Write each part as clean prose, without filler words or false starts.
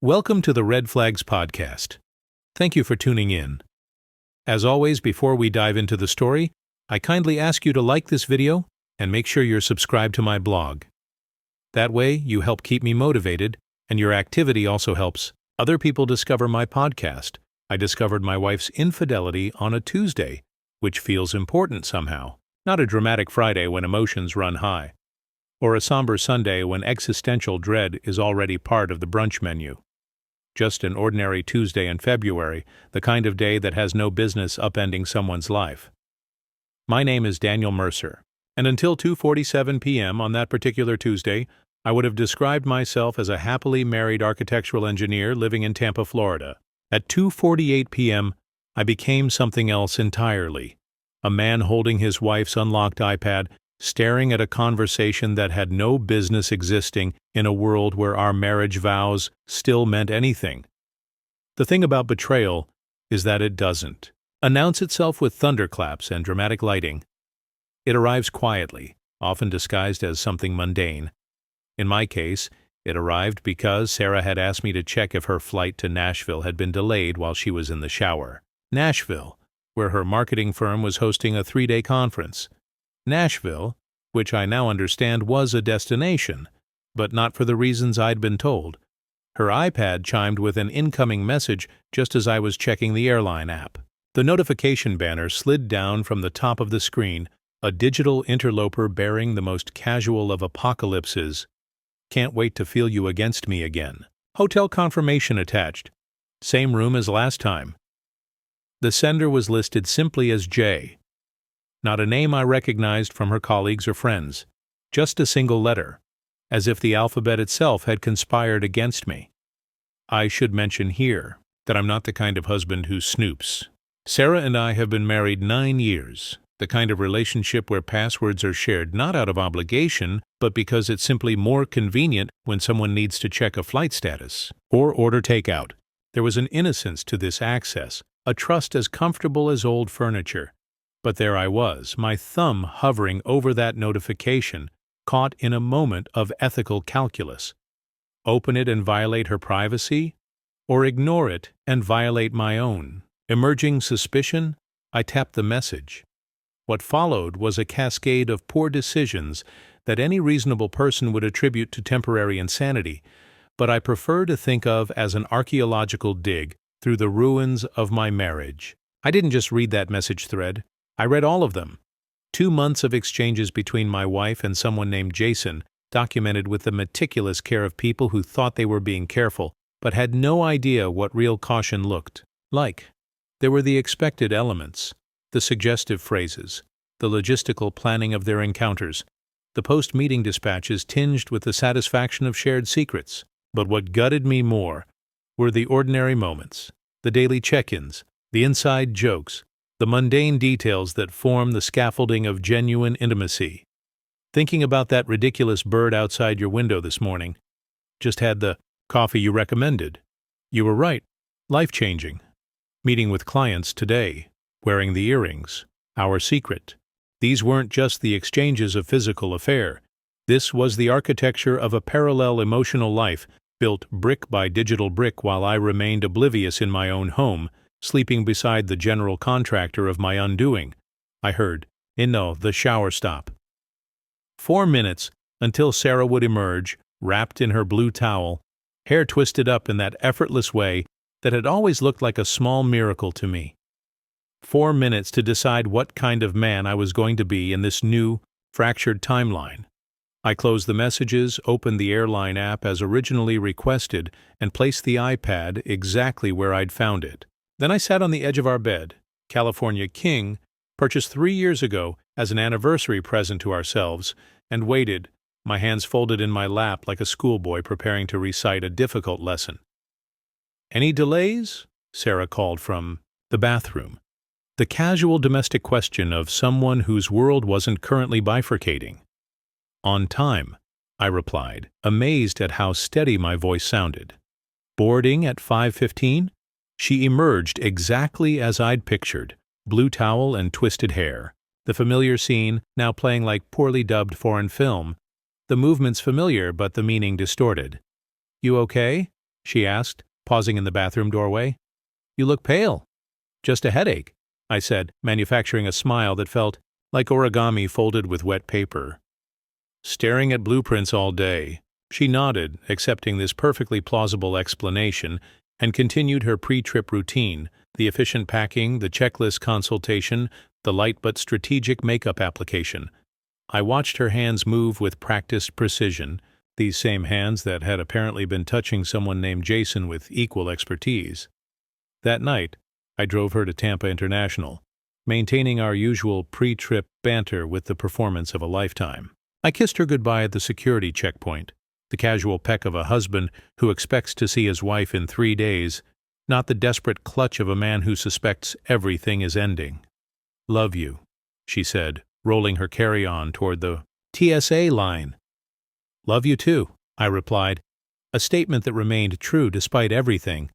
Welcome to the Red Flags podcast. Thank you for tuning in. As always, before we dive into the story, I kindly ask you to like this video and make sure you're subscribed to my blog. That way, you help keep me motivated, and your activity also helps other people discover my podcast. I discovered my wife's infidelity on a Tuesday, which feels important somehow, not a dramatic Friday when emotions run high, or a somber Sunday when existential dread is already part of the brunch menu. Just an ordinary Tuesday in February, the kind of day that has no business upending someone's life. My name is Daniel Mercer, and until 2:47 p.m. on that particular Tuesday, I would have described myself as a happily married architectural engineer living in Tampa, Florida. At 2:48 p.m., I became something else entirely. A man holding his wife's unlocked iPad, staring at a conversation that had no business existing in a world where our marriage vows still meant anything. The thing about betrayal is that it doesn't announce itself with thunderclaps and dramatic lighting. It arrives quietly, often disguised as something mundane. In my case, it arrived because Sarah had asked me to check if her flight to Nashville had been delayed while she was in the shower. Nashville, where her marketing firm was hosting a 3-day conference. Nashville, which I now understand was a destination, but not for the reasons I'd been told. Her iPad chimed with an incoming message just as I was checking the airline app. The notification banner slid down from the top of the screen, a digital interloper bearing the most casual of apocalypses. Can't wait to feel you against me again. Hotel confirmation attached. Same room as last time. The sender was listed simply as J. Not a name I recognized from her colleagues or friends, just a single letter, as if the alphabet itself had conspired against me. I should mention here that I'm not the kind of husband who snoops. Sarah and I have been married 9 years, the kind of relationship where passwords are shared not out of obligation, but because it's simply more convenient when someone needs to check a flight status or order takeout. There was an innocence to this access, a trust as comfortable as old furniture. But there I was, my thumb hovering over that notification, caught in a moment of ethical calculus. Open it and violate her privacy, or ignore it and violate my own. Emerging suspicion, I tapped the message. What followed was a cascade of poor decisions that any reasonable person would attribute to temporary insanity, but I prefer to think of as an archaeological dig through the ruins of my marriage. I didn't just read that message thread. I read all of them. 2 months of exchanges between my wife and someone named Jason, documented with the meticulous care of people who thought they were being careful, but had no idea what real caution looked like. There were the expected elements, the suggestive phrases, the logistical planning of their encounters, the post-meeting dispatches tinged with the satisfaction of shared secrets. But what gutted me more were the ordinary moments, the daily check-ins, the inside jokes, the mundane details that form the scaffolding of genuine intimacy. Thinking about that ridiculous bird outside your window this morning. Just had the coffee you recommended. You were right. Life-changing. Meeting with clients today. Wearing the earrings. Our secret. These weren't just the exchanges of physical affair. This was the architecture of a parallel emotional life built brick by digital brick while I remained oblivious in my own home, sleeping beside the general contractor of my undoing. I heard, the shower stop. 4 minutes until Sarah would emerge, wrapped in her blue towel, hair twisted up in that effortless way that had always looked like a small miracle to me. 4 minutes to decide what kind of man I was going to be in this new, fractured timeline. I closed the messages, opened the airline app as originally requested, and placed the iPad exactly where I'd found it. Then I sat on the edge of our bed, California King, purchased 3 years ago as an anniversary present to ourselves, and waited, my hands folded in my lap like a schoolboy preparing to recite a difficult lesson. "Any delays?" Sarah called from the bathroom. The casual domestic question of someone whose world wasn't currently bifurcating. "On time," I replied, amazed at how steady my voice sounded. "Boarding at 5:15? She emerged exactly as I'd pictured, blue towel and twisted hair. The familiar scene, now playing like poorly dubbed foreign film. The movements familiar, but the meaning distorted. "You okay?" she asked, pausing in the bathroom doorway. "You look pale." "Just a headache," I said, manufacturing a smile that felt like origami folded with wet paper. "Staring at blueprints all day." She nodded, accepting this perfectly plausible explanation, and continued her pre-trip routine, the efficient packing, the checklist consultation, the light but strategic makeup application. I watched her hands move with practiced precision, these same hands that had apparently been touching someone named Jason with equal expertise. That night, I drove her to Tampa International, maintaining our usual pre-trip banter with the performance of a lifetime. I kissed her goodbye at the security checkpoint, the casual peck of a husband who expects to see his wife in 3 days, not the desperate clutch of a man who suspects everything is ending. "Love you," she said, rolling her carry-on toward the TSA line. "Love you too," I replied, a statement that remained true despite everything,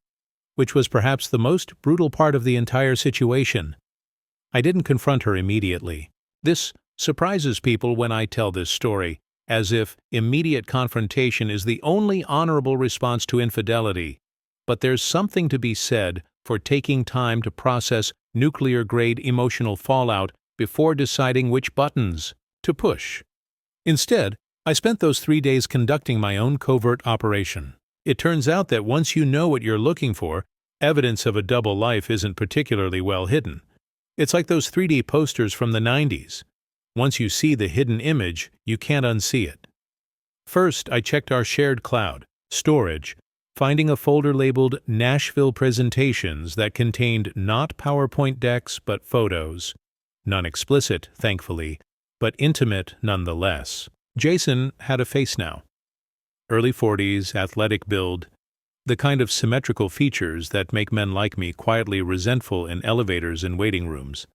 which was perhaps the most brutal part of the entire situation. I didn't confront her immediately. This surprises people when I tell this story, as if immediate confrontation is the only honorable response to infidelity. But there's something to be said for taking time to process nuclear-grade emotional fallout before deciding which buttons to push. Instead, I spent those 3 days conducting my own covert operation. It turns out that once you know what you're looking for, evidence of a double life isn't particularly well hidden. It's like those 3D posters from the 90s. Once you see the hidden image, you can't unsee it. First, I checked our shared cloud, storage, finding a folder labeled Nashville Presentations that contained not PowerPoint decks but photos. None explicit, thankfully, but intimate nonetheless. Jason had a face now. Early 40s, athletic build, the kind of symmetrical features that make men like me quietly resentful in elevators and waiting rooms.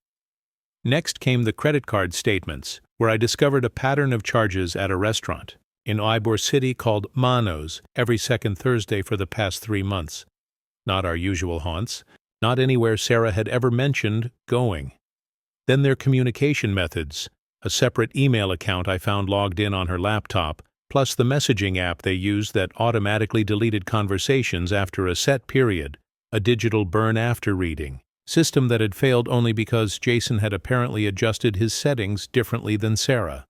Next came the credit card statements, where I discovered a pattern of charges at a restaurant in Ybor City called Mano's every second Thursday for the past 3 months. Not our usual haunts, not anywhere Sarah had ever mentioned going. Then their communication methods, a separate email account I found logged in on her laptop, plus the messaging app they used that automatically deleted conversations after a set period, a digital burn-after reading, system that had failed only because Jason had apparently adjusted his settings differently than Sarah.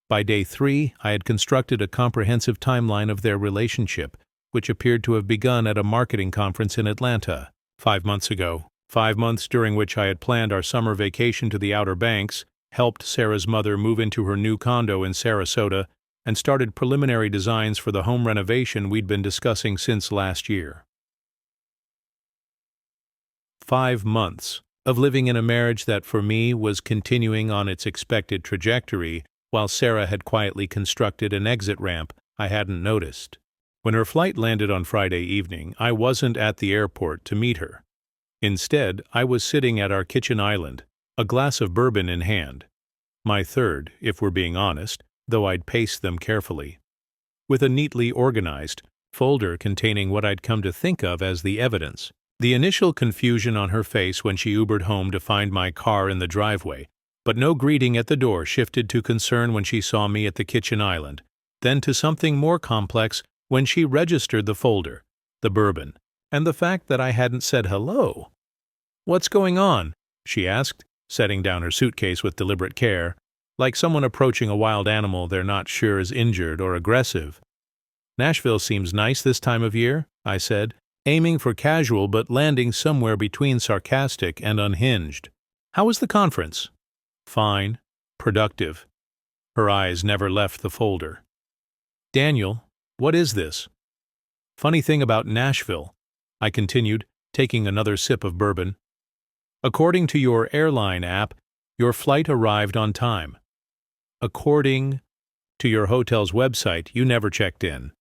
By day 3, I had constructed a comprehensive timeline of their relationship, which appeared to have begun at a marketing conference in Atlanta 5 months ago. 5 months during which I had planned our summer vacation to the Outer Banks, helped Sarah's mother move into her new condo in Sarasota, and started preliminary designs for the home renovation we'd been discussing since last year. 5 months of living in a marriage that for me was continuing on its expected trajectory, while Sarah had quietly constructed an exit ramp I hadn't noticed. When her flight landed on Friday evening, I wasn't at the airport to meet her. Instead, I was sitting at our kitchen island, a glass of bourbon in hand. My third, if we're being honest, though I'd paced them carefully. With a neatly organized folder containing what I'd come to think of as the evidence. The initial confusion on her face when she Ubered home to find my car in the driveway, but no greeting at the door shifted to concern when she saw me at the kitchen island, then to something more complex when she registered the folder, the bourbon, and the fact that I hadn't said hello. "What's going on?" she asked, setting down her suitcase with deliberate care, like someone approaching a wild animal they're not sure is injured or aggressive. "Nashville seems nice this time of year," I said, aiming for casual but landing somewhere between sarcastic and unhinged. "How was the conference?" "Fine. Productive." Her eyes never left the folder. "Daniel, what is this?" "Funny thing about Nashville," I continued, taking another sip of bourbon. "According to your airline app, your flight arrived on time. According to your hotel's website, you never checked in."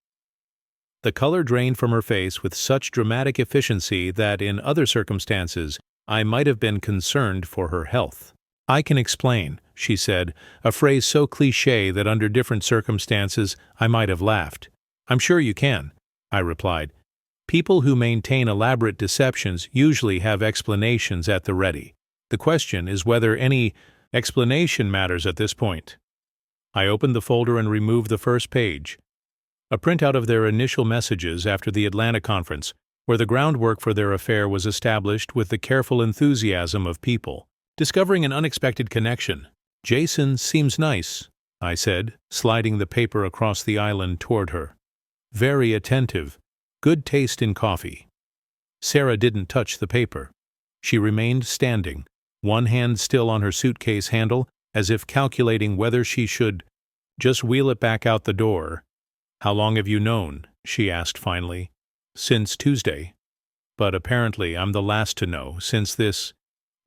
The color drained from her face with such dramatic efficiency that in other circumstances I might have been concerned for her health. "I can explain," she said, a phrase so cliché that under different circumstances I might have laughed. "I'm sure you can," I replied. "People who maintain elaborate deceptions usually have explanations at the ready. The question is whether any explanation matters at this point." I opened the folder and removed the first page. A printout of their initial messages after the Atlanta conference, where the groundwork for their affair was established with the careful enthusiasm of people. Discovering an unexpected connection. "Jason seems nice," I said, sliding the paper across the island toward her. "Very attentive. Good taste in coffee." Sarah didn't touch the paper. She remained standing, one hand still on her suitcase handle, as if calculating whether she should just wheel it back out the door. "How long have you known?" she asked finally. "Since Tuesday. But apparently I'm the last to know, since this,"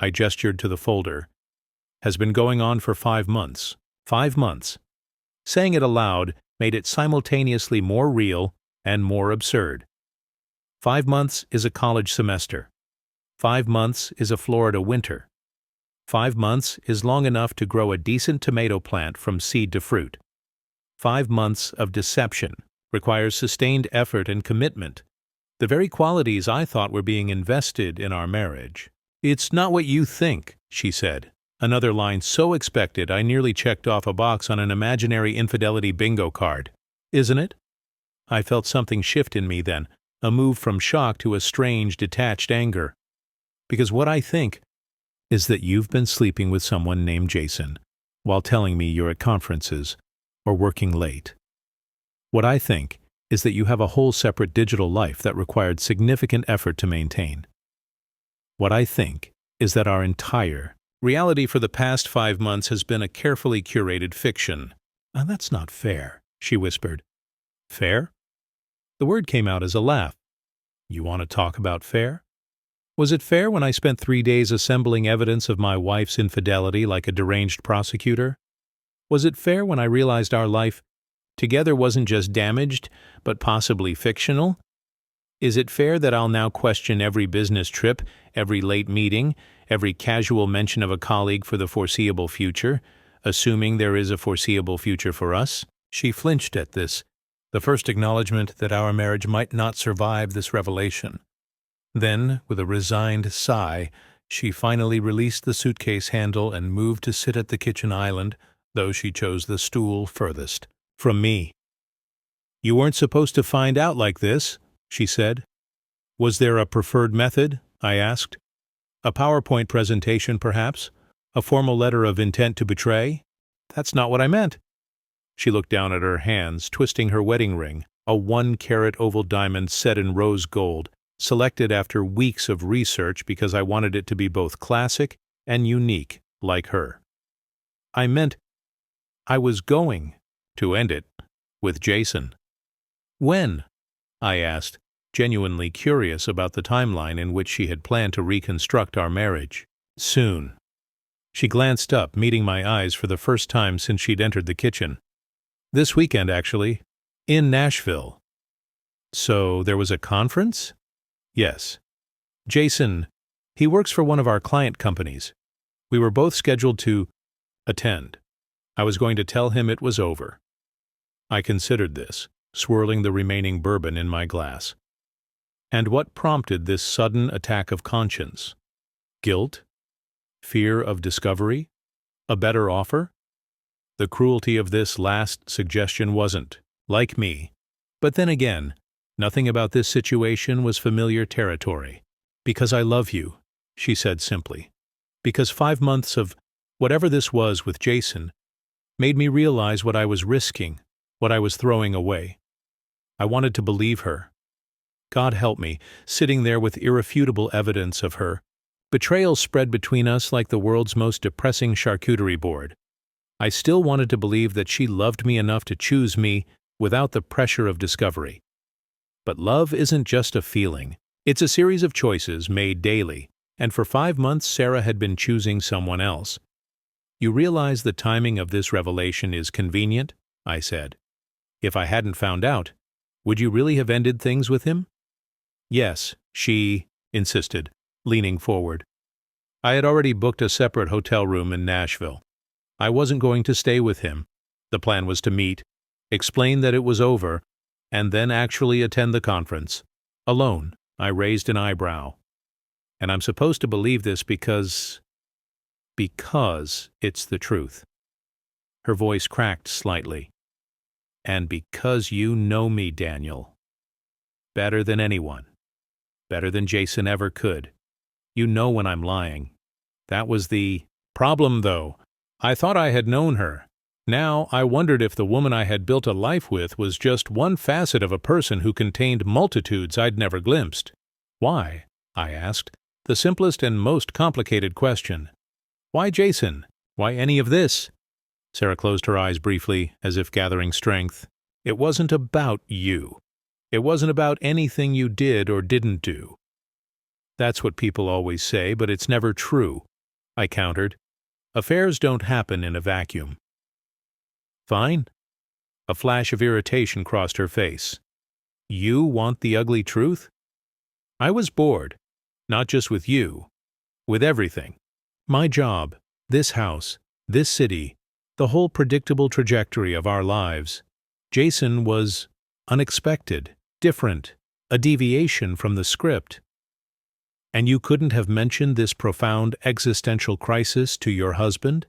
I gestured to the folder, "has been going on for 5 months. 5 months." Saying it aloud made it simultaneously more real and more absurd. 5 months is a college semester. 5 months is a Florida winter. 5 months is long enough to grow a decent tomato plant from seed to fruit. 5 months of deception requires sustained effort and commitment, the very qualities I thought were being invested in our marriage. "It's not what you think," she said, another line so expected I nearly checked off a box on an imaginary infidelity bingo card. "Isn't it?" I felt something shift in me then, a move from shock to a strange, detached anger. "Because what I think is that you've been sleeping with someone named Jason while telling me you're at conferences or working late. What I think is that you have a whole separate digital life that required significant effort to maintain. What I think is that our entire reality for the past 5 months has been a carefully curated fiction." "That's not fair," she whispered. "Fair?" The word came out as a laugh. "You want to talk about fair? Was it fair when I spent 3 days assembling evidence of my wife's infidelity like a deranged prosecutor? Was it fair when I realized our life together wasn't just damaged, but possibly fictional? Is it fair that I'll now question every business trip, every late meeting, every casual mention of a colleague for the foreseeable future, assuming there is a foreseeable future for us?" She flinched at this, the first acknowledgement that our marriage might not survive this revelation. Then, with a resigned sigh, she finally released the suitcase handle and moved to sit at the kitchen island, though she chose the stool furthest from me. "You weren't supposed to find out like this," she said. "Was there a preferred method?" I asked. "A PowerPoint presentation, perhaps? A formal letter of intent to betray?" "That's not what I meant." She looked down at her hands, twisting her wedding ring, a 1-carat oval diamond set in rose gold, selected after weeks of research because I wanted it to be both classic and unique, like her. "I meant I was going to end it with Jason." "When?" I asked, genuinely curious about the timeline in which she had planned to reconstruct our marriage. "Soon." She glanced up, meeting my eyes for the first time since she'd entered the kitchen. "This weekend, actually. In Nashville." "So there was a conference?" "Yes. Jason, he works for one of our client companies. We were both scheduled to attend. I was going to tell him it was over." I considered this, swirling the remaining bourbon in my glass. And what prompted this sudden attack of conscience? Guilt? Fear of discovery? A better offer? The cruelty of this last suggestion wasn't, like me. But then again, nothing about this situation was familiar territory. "Because I love you," she said simply. "Because 5 months of whatever this was with Jason made me realize what I was risking, what I was throwing away. I wanted to believe her. God help me, sitting there with irrefutable evidence of her. Betrayal spread between us like the world's most depressing charcuterie board. I still wanted to believe that she loved me enough to choose me without the pressure of discovery. But love isn't just a feeling. It's a series of choices made daily, and for 5 months Sarah had been choosing someone else. "You realize the timing of this revelation is convenient?" I said. "If I hadn't found out, would you really have ended things with him?" "Yes," she insisted, leaning forward. "I had already booked a separate hotel room in Nashville. I wasn't going to stay with him. The plan was to meet, explain that it was over, and then actually attend the conference. Alone." I raised an eyebrow. "And I'm supposed to believe this because it's the truth." Her voice cracked slightly. And because you know me, Daniel, better than anyone, better than Jason ever could, you know when I'm lying. That was the problem, though. I thought I had known her. Now I wondered if the woman I had built a life with was just one facet of a person who contained multitudes I'd never glimpsed. Why? I asked, the simplest and most complicated question. Why Jason? Why any of this? Sarah closed her eyes briefly, as if gathering strength. It wasn't about you. It wasn't about anything you did or didn't do. That's what people always say, but it's never true, I countered. Affairs don't happen in a vacuum. Fine. A flash of irritation crossed her face. You want the ugly truth? I was bored. Not just with you. With everything. My job, this house, this city, the whole predictable trajectory of our lives. Jason was unexpected, different, a deviation from the script. And you couldn't have mentioned this profound existential crisis to your husband?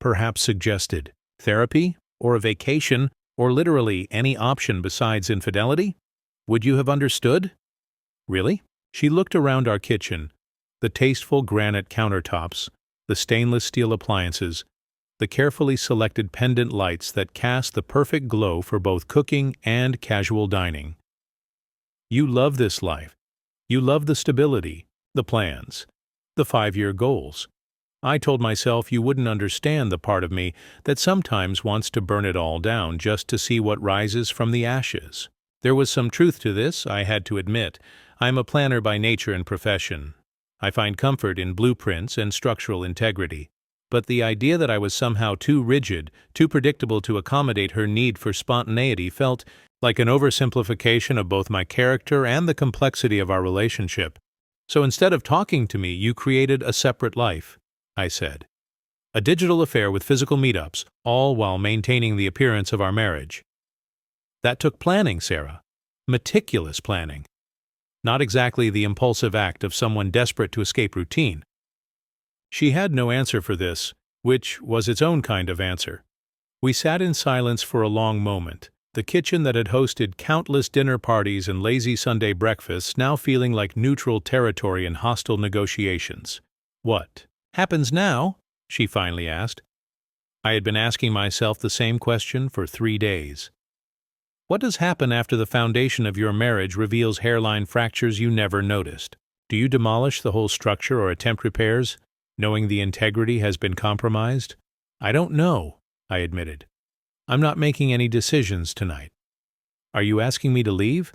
Perhaps suggested therapy, or a vacation, or literally any option besides infidelity? Would you have understood? Really? She looked around our kitchen, the tasteful granite countertops, the stainless steel appliances, the carefully selected pendant lights that cast the perfect glow for both cooking and casual dining. You love this life. You love the stability, the plans, the 5-year goals. I told myself you wouldn't understand the part of me that sometimes wants to burn it all down just to see what rises from the ashes. There was some truth to this, I had to admit. I'm a planner by nature and profession. I find comfort in blueprints and structural integrity. But the idea that I was somehow too rigid, too predictable to accommodate her need for spontaneity felt like an oversimplification of both my character and the complexity of our relationship. So instead of talking to me, you created a separate life, I said. A digital affair with physical meetups, all while maintaining the appearance of our marriage. That took planning, Sarah. Meticulous planning. Not exactly the impulsive act of someone desperate to escape routine. She had no answer for this, which was its own kind of answer. We sat in silence for a long moment, the kitchen that had hosted countless dinner parties and lazy Sunday breakfasts now feeling like neutral territory in hostile negotiations. What happens now? She finally asked. I had been asking myself the same question for 3 days. What does happen after the foundation of your marriage reveals hairline fractures you never noticed? Do you demolish the whole structure or attempt repairs, knowing the integrity has been compromised? I don't know, I admitted. I'm not making any decisions tonight. Are you asking me to leave?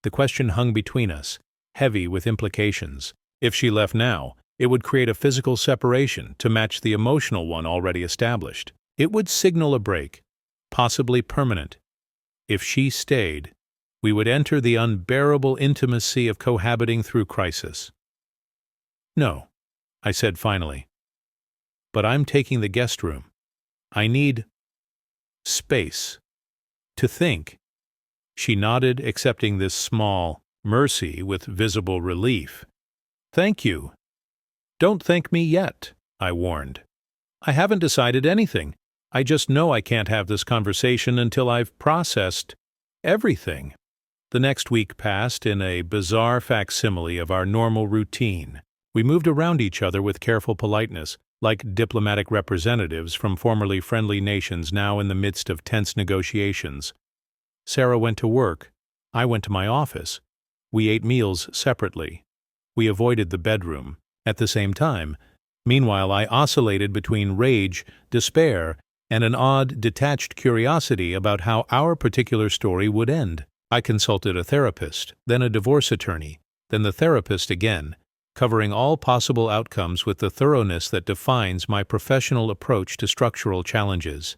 The question hung between us, heavy with implications. If she left now, it would create a physical separation to match the emotional one already established. It would signal a break, possibly permanent. If she stayed, we would enter the unbearable intimacy of cohabiting through crisis. No, I said finally. But I'm taking the guest room. I need space to think. She nodded, accepting this small mercy with visible relief. Thank you. Don't thank me yet, I warned. I haven't decided anything. I just know I can't have this conversation until I've processed everything. The next week passed in a bizarre facsimile of our normal routine. We moved around each other with careful politeness, like diplomatic representatives from formerly friendly nations now in the midst of tense negotiations. Sarah went to work. I went to my office. We ate meals separately. We avoided the bedroom. At the same time, meanwhile, I oscillated between rage, despair, and an odd, detached curiosity about how our particular story would end. I consulted a therapist, then a divorce attorney, then the therapist again, covering all possible outcomes with the thoroughness that defines my professional approach to structural challenges.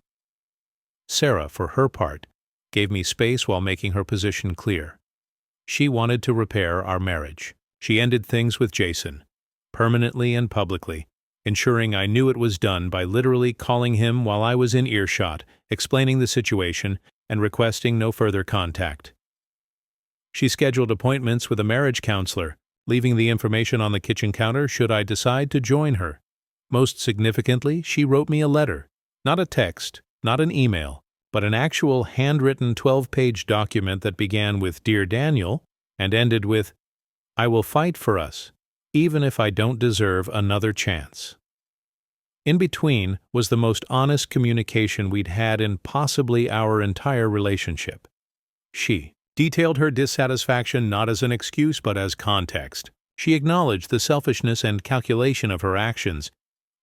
Sarah, for her part, gave me space while making her position clear. She wanted to repair our marriage. She ended things with Jason, permanently and publicly, ensuring I knew it was done by literally calling him while I was in earshot, explaining the situation, and requesting no further contact. She scheduled appointments with a marriage counselor, leaving the information on the kitchen counter should I decide to join her. Most significantly, she wrote me a letter, not a text, not an email, but an actual handwritten 12-page document that began with "Dear Daniel" and ended with, "I will fight for us, even if I don't deserve another chance." In between was the most honest communication we'd had in possibly our entire relationship. She detailed her dissatisfaction not as an excuse but as context. She acknowledged the selfishness and calculation of her actions.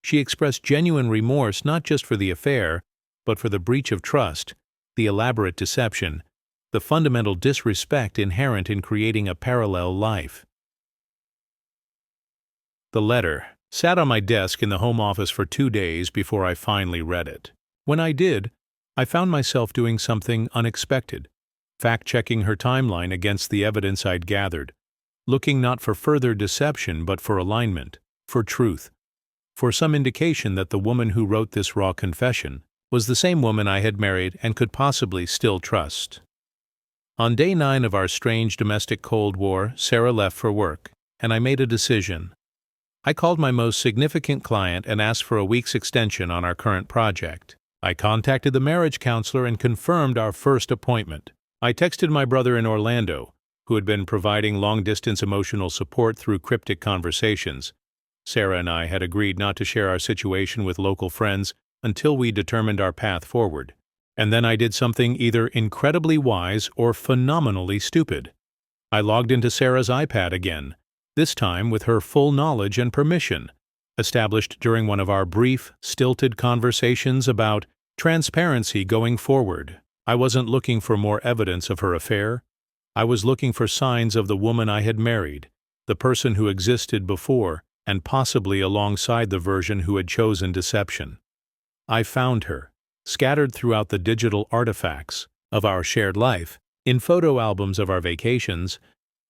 She expressed genuine remorse not just for the affair, but for the breach of trust, the elaborate deception, the fundamental disrespect inherent in creating a parallel life. The letter sat on my desk in the home office for 2 days before I finally read it. When I did, I found myself doing something unexpected, fact-checking her timeline against the evidence I'd gathered, looking not for further deception but for alignment, for truth, for some indication that the woman who wrote this raw confession was the same woman I had married and could possibly still trust. On day 9 of our strange domestic Cold War, Sarah left for work, and I made a decision. I called my most significant client and asked for a week's extension on our current project. I contacted the marriage counselor and confirmed our first appointment. I texted my brother in Orlando, who had been providing long-distance emotional support through cryptic conversations. Sarah and I had agreed not to share our situation with local friends until we determined our path forward. And then I did something either incredibly wise or phenomenally stupid. I logged into Sarah's iPad again, this time with her full knowledge and permission, established during one of our brief, stilted conversations about transparency going forward. I wasn't looking for more evidence of her affair. I was looking for signs of the woman I had married, the person who existed before and possibly alongside the version who had chosen deception. I found her, scattered throughout the digital artifacts of our shared life, in photo albums of our vacations,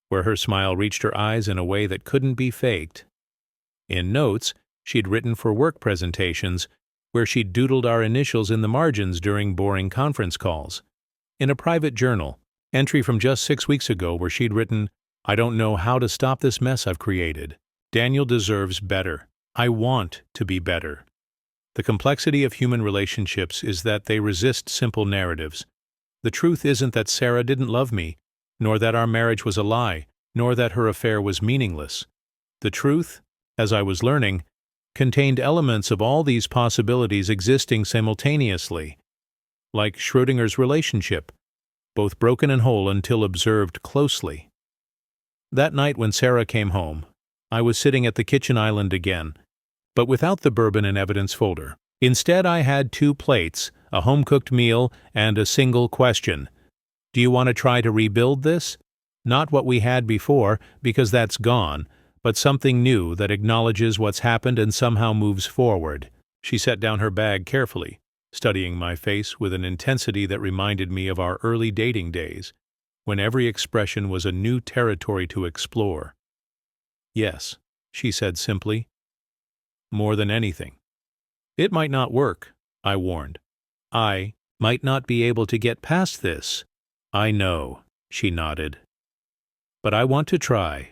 where her smile reached her eyes in a way that couldn't be faked. In notes she'd written for work presentations, where she'd doodled our initials in the margins during boring conference calls. In a private journal, entry from just 6 weeks ago where she'd written, "I don't know how to stop this mess I've created. Daniel deserves better. I want to be better." The complexity of human relationships is that they resist simple narratives. The truth isn't that Sarah didn't love me, nor that our marriage was a lie, nor that her affair was meaningless. The truth, as I was learning, contained elements of all these possibilities existing simultaneously, like Schrödinger's relationship, both broken and whole until observed closely. That night when Sarah came home, I was sitting at the kitchen island again, but without the bourbon and evidence folder. Instead, I had 2 plates, a home-cooked meal, and a single question. Do you want to try to rebuild this? Not what we had before, because that's gone, but something new that acknowledges what's happened and somehow moves forward. She set down her bag carefully, studying my face with an intensity that reminded me of our early dating days, when every expression was a new territory to explore. "Yes," she said simply. "More than anything." "It might not work," I warned. "I might not be able to get past this." "I know," she nodded. "But I want to try.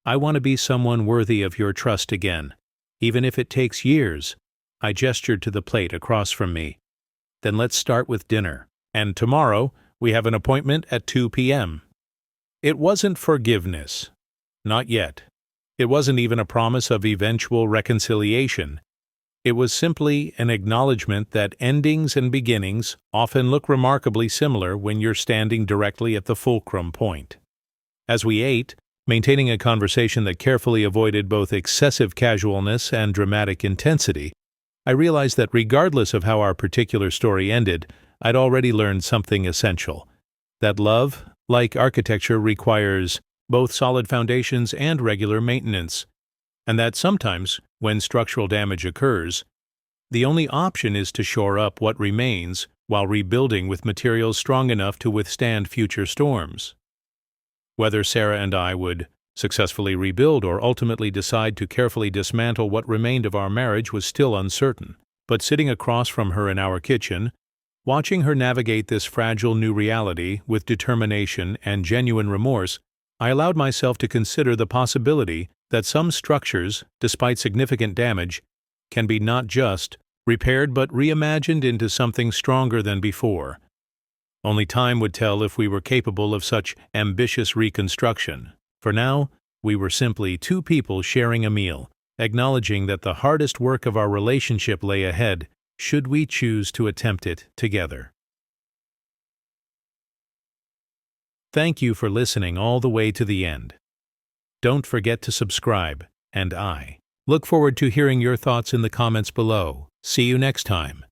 I want to be someone worthy of your trust again, even if it takes years." I gestured to the plate across from me. "Then let's start with dinner. And tomorrow, we have an appointment at 2 p.m. It wasn't forgiveness. Not yet. It wasn't even a promise of eventual reconciliation. It was simply an acknowledgement that endings and beginnings often look remarkably similar when you're standing directly at the fulcrum point. As we ate, maintaining a conversation that carefully avoided both excessive casualness and dramatic intensity, I realized that regardless of how our particular story ended, I'd already learned something essential. That love, like architecture, requires both solid foundations and regular maintenance, and that sometimes, when structural damage occurs, the only option is to shore up what remains while rebuilding with materials strong enough to withstand future storms. Whether Sarah and I would successfully rebuild or ultimately decide to carefully dismantle what remained of our marriage was still uncertain, but sitting across from her in our kitchen, watching her navigate this fragile new reality with determination and genuine remorse, I allowed myself to consider the possibility that some structures, despite significant damage, can be not just repaired but reimagined into something stronger than before. Only time would tell if we were capable of such ambitious reconstruction. For now, we were simply two people sharing a meal, acknowledging that the hardest work of our relationship lay ahead, should we choose to attempt it together. Thank you for listening all the way to the end. Don't forget to subscribe, and I look forward to hearing your thoughts in the comments below. See you next time.